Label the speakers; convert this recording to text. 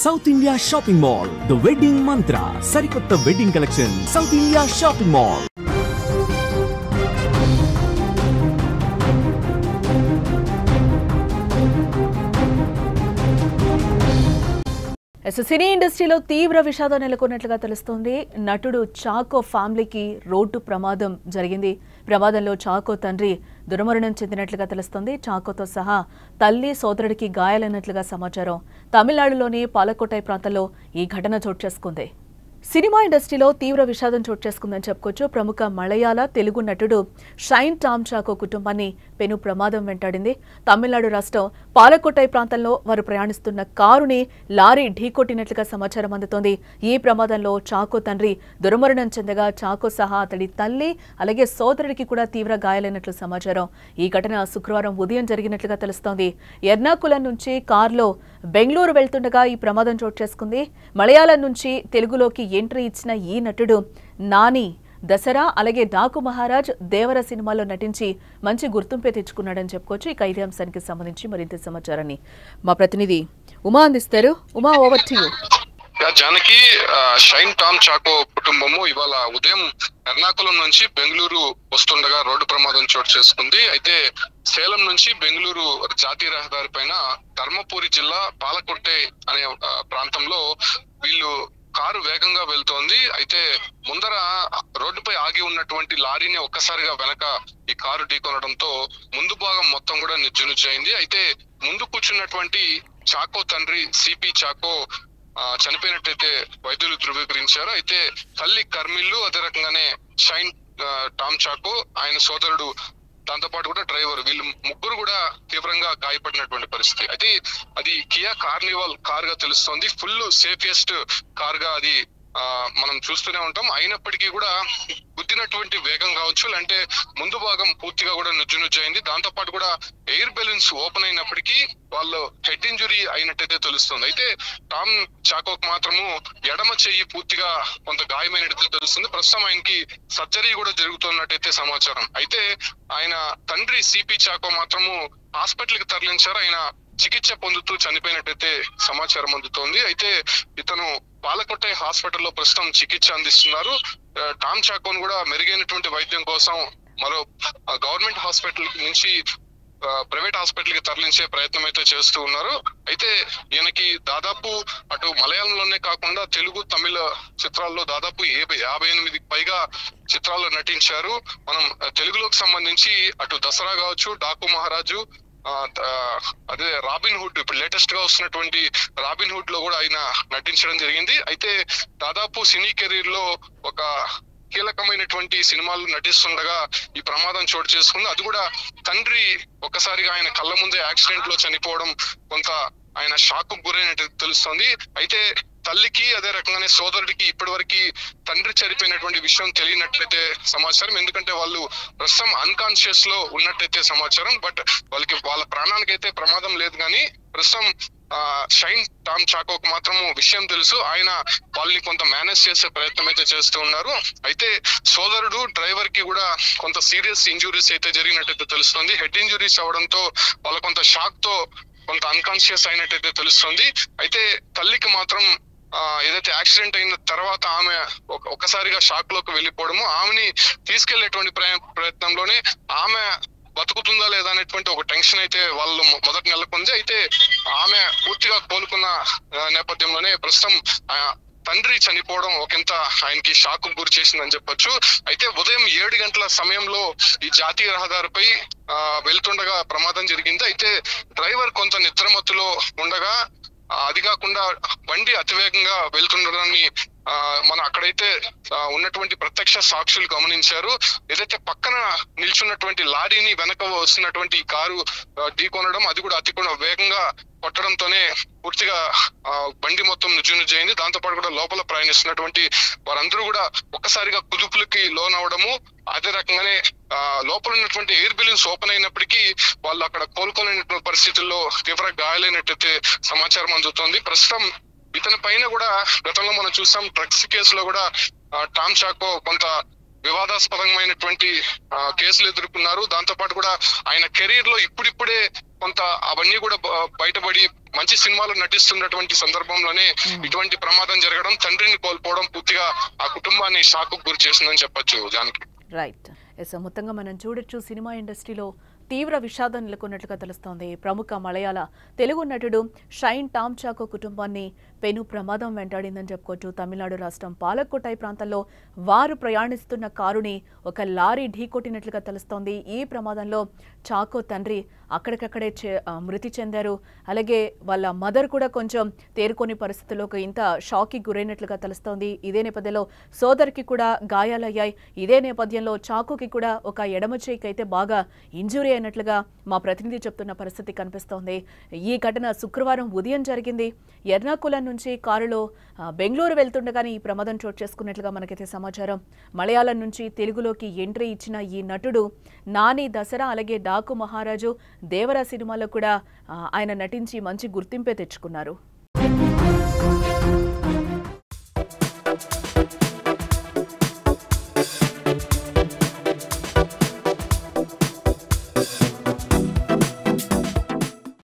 Speaker 1: South India shopping mall the wedding Mantra సరికొత్త wedding collection South India shopping mall.
Speaker 2: Cine ఇండస్ట్రీలో తీవ్ర విషాదం నెలకొన్నట్లుగా తెలుస్తోంది. నటుడు చాకో ఫ్యామిలీకి రోడ్డు ప్రమాదం జరిగింది. ప్రమాదంలో చాకో తండ్రి దుర్మరణం చెందినట్లుగా తెలుస్తోంది. చాకోతో సహా తల్లి సోదరుడికి గాయాలైనట్లుగా సమాచారం. తమిళనాడులోని పాలకోటై ప్రాంతంలో ఈ ఘటన చోటు చేసుకుంది. సినిమా ఇండస్ట్రీలో తీవ్ర విషాదం చోటు చేసుకుందని చెప్పుకోవచ్చు. ప్రముఖ మలయాళ తెలుగు నటుడు షైన్ టామ్ చాకో కుటుంబాన్ని పెను ప్రమాదం వెంటాడింది. తమిళనాడు రాష్ట్రం పాలకోటై ప్రాంతంలో వారు ప్రయాణిస్తున్న కారుని లారీ ఢీకొట్టినట్లుగా సమాచారం అందుతోంది. ఈ ప్రమాదంలో చాకో తండ్రి దుర్మరణం చెందగా చాకో సహా అతడి తల్లి అలాగే సోదరుడికి కూడా తీవ్ర గాయాలైనట్లు సమాచారం. ఈ ఘటన శుక్రవారం ఉదయం జరిగినట్లుగా తెలుస్తోంది. ఎర్నాకులం నుంచి కారులో బెంగళూరు వెళ్తుండగా ఈ ప్రమాదం చోటు చేసుకుంది. మలయాళం నుంచి తెలుగులోకి ఎంట్రీ ఇచ్చిన ఈ నటుడు నాని, దసరా అలాగే డాకు మహారాజ్, దేవర సినిమాల్లో నటించి మంచి గుర్తింపే తెచ్చుకున్నాడని చెప్పుకోవచ్చు. ఇక ఇదే అంశానికి సంబంధించి మరింత సమాచారాన్ని మా ప్రతినిధి ఉమా అందిస్తారు. Uma, over to you.
Speaker 3: Janaki, Shine Tom Chacko కుటుంబము ఇవాళ ఉదయం ఎర్నాకులం నుంచి బెంగళూరు వస్తుండగా రోడ్డు ప్రమాదం చోటు చేసుకుంది. అయితే సేలం నుంచి బెంగళూరు జాతీయ రహదారి పైన ధర్మపురి జిల్లా పాలకొట్టె అనే ప్రాంతంలో వీళ్ళు కారు వేగంగా వెళ్తోంది. అయితే ముందర రోడ్డుపై ఆగి ఉన్నటువంటి లారీని ఒక్కసారిగా వెనక ఈ కారు ఢీకొనడంతో ముందు భాగం మొత్తం కూడా నిర్జనుజైంది. అయితే ముందు కూర్చున్నటువంటి చాకో తండ్రి సిపి చాకో చనిపోయినట్టయితే వైద్యులు ధృవీకరించారు. అయితే తల్లి కర్మిల్లు, అదే రకంగానే షైన్ టామ్ చాకో, ఆయన సోదరుడు, దాంతో పాటు కూడా డ్రైవర్, వీళ్ళు ముగ్గురు కూడా తీవ్రంగా గాయపడినటువంటి పరిస్థితి. అయితే అది కియా కార్నివాల్ కార్ గా తెలుస్తోంది. ఫుల్ సేఫెస్ట్ కార్ గా అది మనం చూస్తూనే ఉంటాం. అయినప్పటికీ కూడా గుద్దినటువంటి వేగం కావచ్చు, అంటే ముందు భాగం పూర్తిగా కూడా నుజ్జునుజ్జైంది. దాంతో పాటు కూడా ఎయిర్ బెలూన్స్ ఓపెన్ అయినప్పటికీ వాళ్ళు హెడ్ ఇంజురీ అయినట్టయితే తెలుస్తుంది. అయితే టామ్ చాకోకు మాత్రము ఎడమ చెయ్యి పూర్తిగా కొంత గాయమైనట్టయితే తెలుస్తుంది. ప్రస్తుతం ఆయనకి సర్జరీ కూడా జరుగుతున్నట్టయితే సమాచారం. అయితే ఆయన తండ్రి సిపి చాకో మాత్రము హాస్పిటల్ కి తరలించారు. ఆయన చికిత్స పొందుతూ చనిపోయినట్టయితే సమాచారం అందుతోంది. అయితే ఇతను పాలకొట్టై హాస్పిటల్లో ప్రస్తుతం చికిత్స అందిస్తున్నారు. టామ్ చాకోను కూడా మెరుగైనటువంటి వైద్యం కోసం మరో గవర్నమెంట్ హాస్పిటల్ నుంచి ప్రైవేట్ హాస్పిటల్ కి తరలించే ప్రయత్నం అయితే చేస్తూ ఉన్నారు. అయితే ఈయనకి దాదాపు అటు మలయాళంలోనే కాకుండా తెలుగు, తమిళ చిత్రాల్లో దాదాపు 58 పైగా చిత్రాల్లో నటించారు. మనం తెలుగులోకి సంబంధించి అటు దసరా కావచ్చు, డాకు మహారాజు, అదే రాబిన్ హుడ్, ఇప్పుడు లేటెస్ట్ గా వస్తున్నటువంటి రాబిన్ హుడ్ లో కూడా ఆయన నటించడం జరిగింది. అయితే దాదాపు సినీ కెరీర్ లో ఒక కీలకమైనటువంటి సినిమాలు నటిస్తుండగా ఈ ప్రమాదం చోటు చేసుకుంది. అది కూడా తండ్రి ఒక్కసారిగా ఆయన కళ్ళ ముందే యాక్సిడెంట్ లో చనిపోవడం కొంత ఆయన షాక్ గురైనట్టు తెలుస్తోంది. అయితే తల్లికి, అదే రకంగానే సోదరుడికి ఇప్పటి తండ్రి చనిపోయినటువంటి విషయం తెలియనట్లయితే సమాచారం. ఎందుకంటే వాళ్ళు ప్రస్తుతం అన్కాన్షియస్ లో ఉన్నట్టయితే సమాచారం. బట్ వాళ్ళ ప్రాణానికైతే ప్రమాదం లేదు. కానీ ప్రస్తుతం షైన్ టామ్ చాకోకు మాత్రము విషయం తెలుసు. ఆయన వాళ్ళని కొంత మేనేజ్ చేసే ప్రయత్నం అయితే చేస్తూ ఉన్నారు. అయితే సోదరుడు, డ్రైవర్ కి కూడా కొంత సీరియస్ ఇంజురీస్ అయితే జరిగినట్టయితే తెలుస్తుంది. హెడ్ ఇంజురీస్ అవడంతో వాళ్ళ కొంత షాక్ తో కొంత అన్కాన్షియస్ అయినట్టయితే తెలుస్తుంది. అయితే తల్లికి మాత్రం ఏదైతే యాక్సిడెంట్ అయిన తర్వాత ఆమె ఒక్కసారిగా షాక్ లోకి వెళ్ళిపోవడము, ఆమెని తీసుకెళ్లేటువంటి ప్రయత్నంలోనే ఆమె బతుకుతుందా లేదా అనేటువంటి ఒక టెన్షన్ అయితే వాళ్ళు మొదటి నెలకొంది. అయితే ఆమె పూర్తిగా కోలుకున్న నేపథ్యంలోనే ప్రస్తుతం తండ్రి చనిపోవడం ఒకంత ఆయనకి షాక్ గురి చేసిందని చెప్పొచ్చు. అయితే ఉదయం 7 గంటల సమయంలో ఈ జాతీయ రహదారిపై వెళ్తుండగా ప్రమాదం జరిగింది. అయితే డ్రైవర్ కొంత నిద్రమత్తులో ఉండగా, అది కాకుండా బండి అతివేగంగా వెళ్తుండడాన్ని మనం అక్కడైతే ఉన్నటువంటి ప్రత్యక్ష సాక్షులు గమనించారు. ఏదైతే పక్కన నిల్చున్నటువంటి లారీని వెనక వస్తున్నటువంటి కారు ఢీకొనడం, అది కూడా అతి వేగంగా కొట్టడంతోనే పూర్తిగా బండి మొత్తం నుజ్జునుజ్జైంది. దాంతో పాటు కూడా లోపల ప్రయాణిస్తున్నటువంటి వారందరూ కూడా ఒక్కసారిగా కుదుపులకి లోనవడము, అదే రకంగానే లోపల ఉన్నటువంటి ఎయిర్ బెలూన్స్ ఓపెన్ అయినప్పటికీ వాళ్ళు అక్కడ కోలుకోలేనటువంటి పరిస్థితుల్లో తీవ్ర గాయాలైనట్టయితే సమాచారం అందుతోంది. ప్రస్తుతం ఇతని పైన కూడా గతంలో మనం చూసాం, డ్రగ్స్ కేసులో కూడా టామ్ చాకో కొంత వివాదాస్పదమైనటువంటి కేసులు ఎదుర్కొన్నారు. దాంతో పాటు కూడా ఆయన కెరీర్ లో ఇప్పుడిప్పుడే కొంత అవన్నీ కూడా బయటపడి మంచి సినిమాలో నటిస్తున్నటువంటి సందర్భంలోనే ఇటువంటి ప్రమాదం జరగడం, తండ్రిని కోల్పోవడం పూర్తిగా ఆ కుటుంబాన్ని షాక్ గురి చేసిందని చెప్పొచ్చు జానకి.
Speaker 2: రైట్. మొత్తంగా మనం చూడొచ్చు, సినిమా ఇండస్ట్రీలో తీవ్ర విషాదం నెలకొన్నట్లుగా తెలుస్తోంది. ప్రముఖ మలయాళ తెలుగు నటుడు షైన్ టామ్ చాకో కుటుంబాన్ని పెను ప్రమాదం వెంటాడిందని చెప్పుకోవచ్చు. తమిళనాడు రాష్ట్రం పాలక్కోటై ప్రాంతంలో వారు ప్రయాణిస్తున్న కారుని ఒక లారీ ఢీకొట్టినట్లుగా తెలుస్తోంది. ఈ ప్రమాదంలో చాకో తండ్రి అక్కడికక్కడే మృతి చెందారు. అలాగే వాళ్ళ మదర్ కూడా కొంచెం తేరుకొని పరిస్థితుల్లోకి ఇంత షాక్కి గురైనట్లుగా తెలుస్తోంది. ఇదే నేపథ్యంలో సోదరికి కూడా గాయాలయ్యాయి. ఇదే నేపథ్యంలో చాకోకి కూడా ఒక ఎడమ చేయికి అయితే బాగా ఇంజురీ అయినట్లుగా మా ప్రతినిధి చెప్తున్న పరిస్థితి కనిపిస్తోంది. ఈ ఘటన శుక్రవారం ఉదయం జరిగింది. ఎర్నాకులం నుంచి కారులో బెంగళూరు వెళ్తుండగానే ఈ ప్రమాదం చోటు చేసుకున్నట్లుగా మనకైతే సమాచారం. మలయాళం నుంచి తెలుగులోకి ఎంట్రీ ఇచ్చిన ఈ నటుడు నాని, దసరా, అలాగే డాకు మహారాజు, దేవరా సినిమాలో కూడా ఆయన నటించి మంచి గుర్తింపే తెచ్చుకున్నారు.